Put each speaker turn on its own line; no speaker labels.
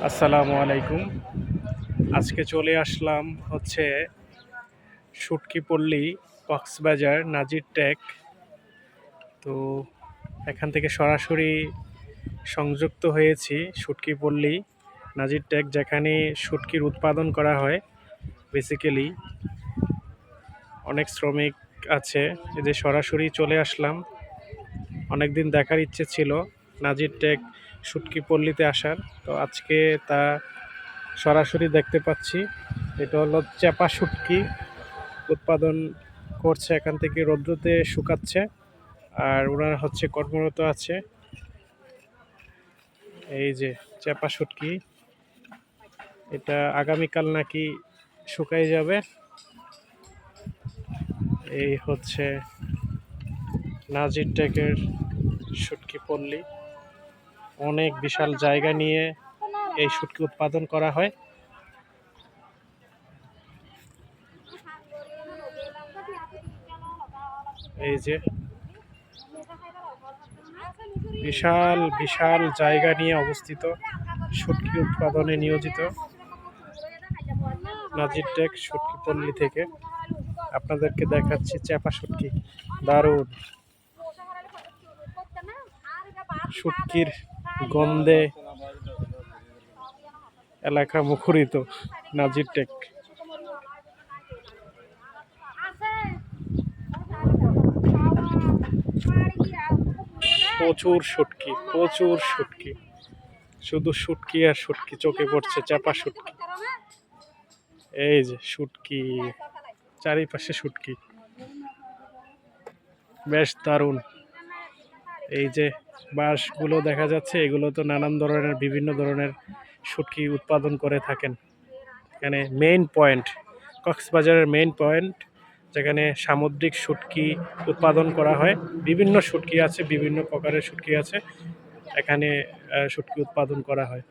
আসসালামু আলাইকুম। আজকে চলে আসলাম হচ্ছে শুটকি পল্লী, কক্সবাজার নাজির টেক। তো এখান থেকে সরাসরি সংযুক্ত হয়েছি শুটকি পল্লী নাজির টেক, যেখানে শুটকির উৎপাদন করা হয়। বেসিক্যালি অনেক শ্রমিক আছে, এই যে সরাসরি চলে আসলাম। অনেক দিন দেখার ইচ্ছে ছিল নাজির টেক শুটকি পল্লীতে আসার, তো আজকে তা সরাসরি দেখতে পাচ্ছি। এটা হলো চেপা শুটকি উৎপাদন করছে, এখান থেকে রৌদ্রতে শুকাচ্ছে আর ওনারা হচ্ছে কর্মরত আছে। এই যে চেপা শুটকি, এটা আগামীকাল নাকি শুকাই যাবে। এই হচ্ছে নাজির টেকের শুটকি পল্লী। অনেক বিশাল জায়গা নিয়ে এই শুটকি উৎপাদন করা হয়। এই যে বিশাল বিশাল জায়গা নিয়ে অবস্থিত, শুটকি উৎপাদনে নিয়োজিত নাজির টেক শুটকি পল্লী থেকে আপনাদেরকে দেখাচ্ছি চেপা শুটকি। দারুণ, শুটকির গন্ধে এলাকা মুখরিত নাজির টেক। প্রচুর শুটকি, প্রচুর শুটকি, শুধু শুটকি আর শুটকি চোখে পড়ছে, চাপা শুটকি। এই যে শুটকি, চারিপাশে শুটকি, বেশ দারুণ। এই যে বাঁশগুলো দেখা যাচ্ছে, এগুলো তো নানান ধরনের বিভিন্ন ধরনের শুটকি উৎপাদন করে থাকেন। এখানে মেইন পয়েন্ট, কক্সবাজারের মেইন পয়েন্ট, যেখানে সামুদ্রিক শুটকি উৎপাদন করা হয়। বিভিন্ন শুটকি আছে, বিভিন্ন প্রকারের শুটকি আছে, এখানে শুটকি উৎপাদন করা হয়।